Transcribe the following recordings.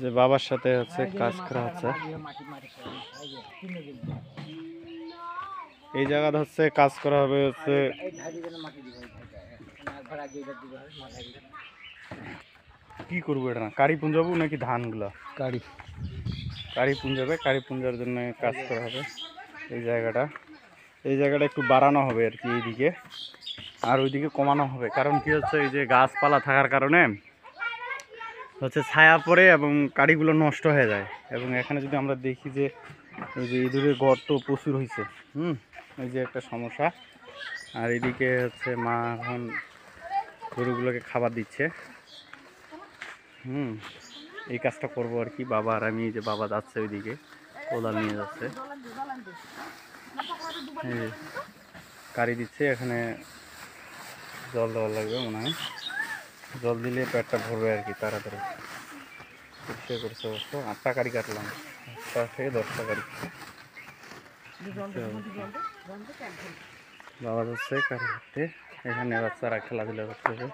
যে বাবার সাথে হচ্ছে কাজ করা হচ্ছে। এই জায়গাটা হচ্ছে কাজ করা হবে হচ্ছে কি করবো এটা না কারি পুঞ্জাবো নাকি ধানগুলা কারি পুঞ্জাবে, কারি পুঞ্জার জন্য কাজ করা হবে। এই জায়গাটা একটু বাড়ানো হবে আর কি এইদিকে, আর ওইদিকে কমানো হবে। কারণ কি হচ্ছে এই যে গাছপালা থাকার কারণে হচ্ছে ছায়া পড়ে এবং কাঠিগুলো নষ্ট হয়ে যায়। এবং এখানে যদি আমরা দেখি যে এই যে ইঁদুরের গর্ত প্রচুর হয়েছে, এই যে একটা সমস্যা। আর এদিকে হচ্ছে মা এখন গরুগুলোকে খাবার দিচ্ছে। এই কাজটা করবো আর কি বাবা আর আমি। যে বাবা যাচ্ছে ওইদিকে কোদাল নিয়ে যাচ্ছে, কারি দিচ্ছে। এখানে জল দেওয়া লাগবে মনে হয়, জল দিলে পেটটা ভরবে আর কি তাড়াতাড়ি। পরিষ্কার করছে অবশ্য 8টা কারি কাটলাম, 8টা থেকে 10টা কারি। বাবা যাচ্ছে কারি কাটতে, এখানে বাচ্চারা খেলাধুলা করতেছে।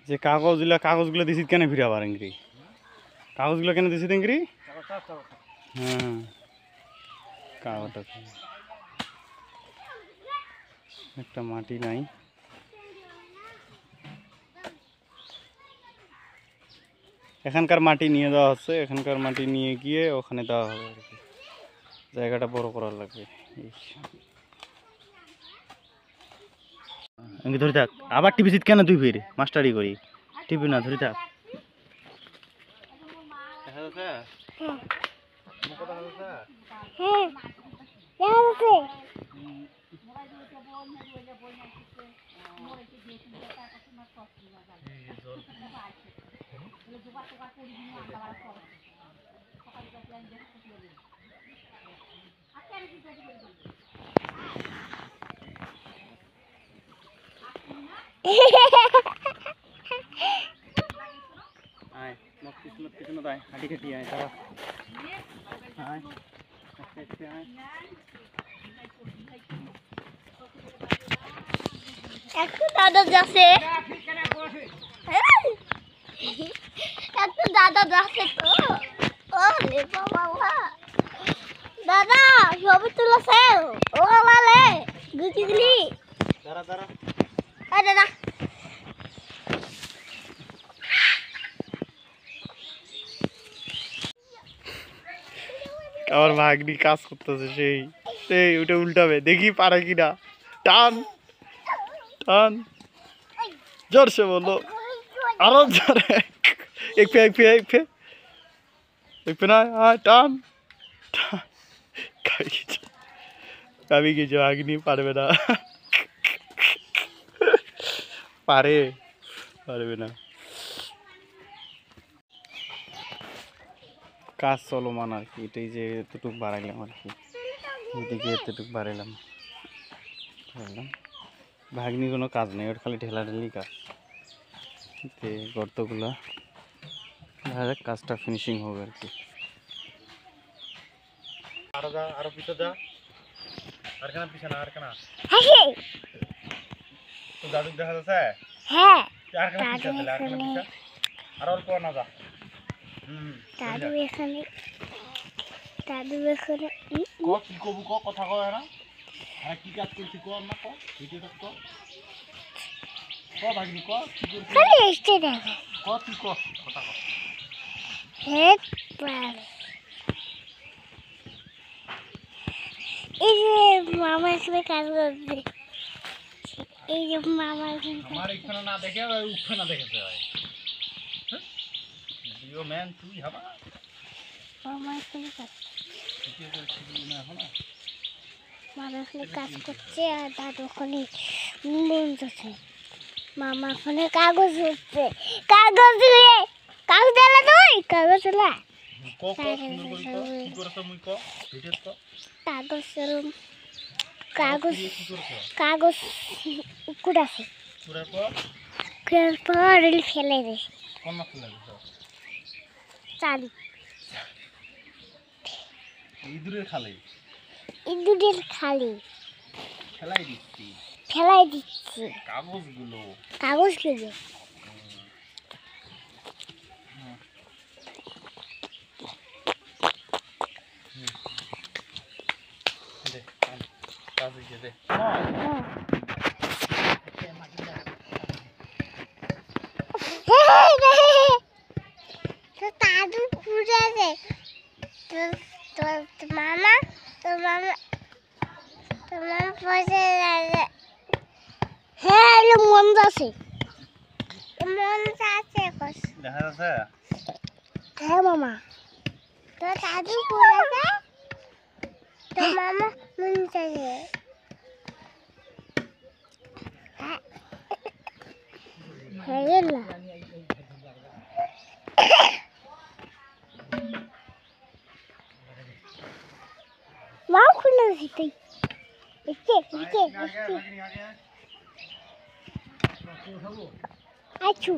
যে কাগজগুলো দিছিস কেন ফিরে আবার ইংরি? কাগজগুলো কেন দিছিস ইংরি? হ্যাঁ কাগজটা একটা মাটি নাই। এখানকার মাটি নিয়ে দেওয়া হচ্ছে, এখানকার মাটি নিয়ে গিয়ে ওখানে দেওয়া হবে আর কি। জায়গাটা বড় করার লাগবে। ধরে থাক, আবার টিভি সিট কেন তুই ফির মাস্টারি করি? টিভি না ধরে থাক। একটু দাদা যাচ্ছে, একটু দাদা যাচ্ছে তো। ও রে বাবা, দাদা ছবি তুলেছে। ও বাবা গুছি দিলি। দাঁড়া দাঁড়া, দাদা আমার ভাগ্নি কাজ করতেছে, সেই সেই ওটা উল্টাবে, দেখি পারে কিনা। টান টান, জোরসে বললো, আরো জোরে। এক পে না, টান। কাবি কিছু ভাগ্নি পারবে না, পারবে না। কাজ চলমান আর কি। এটাই যে এতটুকু বাড়াইলাম আর কি, এদিকে এতটুকু বাড়াইলাম। ভাগ্নি কোনো কাজ নেই, ওর খালি ঢেলাঢেলি কাজ। গর্তগুলা দেখা যাক, কাজটা ফিনিশিং হবে আর কি। আরো যা, আরো পিছনে যা, আর কেনা পিছনে, আর কেনা তো দাদু দেখা যাচ্ছে। হ্যাঁ আর কেনা পিছনে, আর কেনা পিছনে, আর অল্প না যা। দাদু এখানে কি কবু কথা কয় না, আর কি কাজ করছি কর না, ভিডিওটা ভাগিনি কি করছিস, তুই কথা কর। এই যে মামা এখানে কাজ করছে, এই যে মামা আমার এখানে না দেখে উঠে না দেখেছে ভাই। ম্যান তুই হবা মামা এখানে কাজ করছে, আর দাদু ওখানে বলতেছে। মামা ওখানে কাগজ হচ্ছে, কাগজ ডালা তুই কাগজ কাগজ কাগজ কুড়াছে, পর ফেলে দে। চারি ইঁদুরের খালে ইঁদুরের খালি ফেলাই দিচ্ছি ফেলাই দিচ্ছে কাগজগুলো। কাগজ গুলো দে কাজ হয়েছে দে। তো দাদু ঘুরে দে তো তো মামা পয়সা হ্যাঁ এলো মন যাচ্ছে দেখা যাচ্ছে হ্যাঁ মামা তো দাদু ঘুরে দে তো মামা মন যাচ্ছে হ্যাঁ এলো মা খুলে দিতে আছু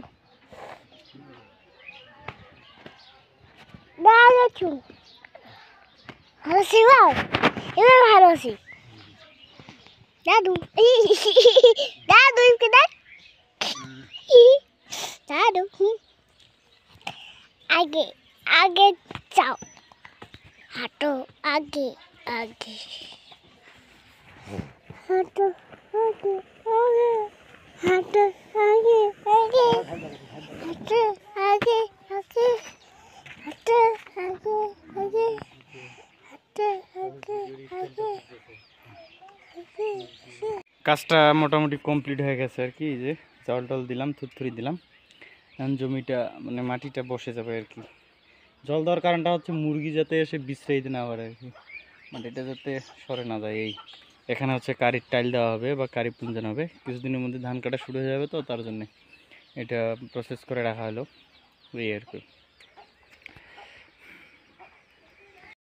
দাঁড়াচ্ছু হাসি বাও এবার ভালো আছি দাদু দাদু ইকে দেখ দাদু আগে আগে যাও হাঁটো আগে আগে হাঁটো আগে আগে হাঁটো আগে আগে হাঁটো আগে আগে হাঁটো আগে আগে হাঁটো আগে আগে কাজটা মোটামুটি কমপ্লিট হয়ে গেছে আর কি। যে জল টল দিলাম, থুরথুরি দিলাম, এখন জমিটা মানে মাটিটা বসে যাবে আর কি। জল দেওয়ার কারণটা হচ্ছে মুরগি যাতে এসে বিশ্রাইতে না পারে আর কি, মাটিটা যাতে সরে না যায়। এই এখানে হচ্ছে কারির টাইল দেওয়া হবে বা কারি পুঞ্জানো হবে। কিছুদিনের মধ্যে ধান কাটা শুরু হয়ে যাবে, তো তার জন্যে এটা প্রসেস করে রাখা হলো এই আর কি।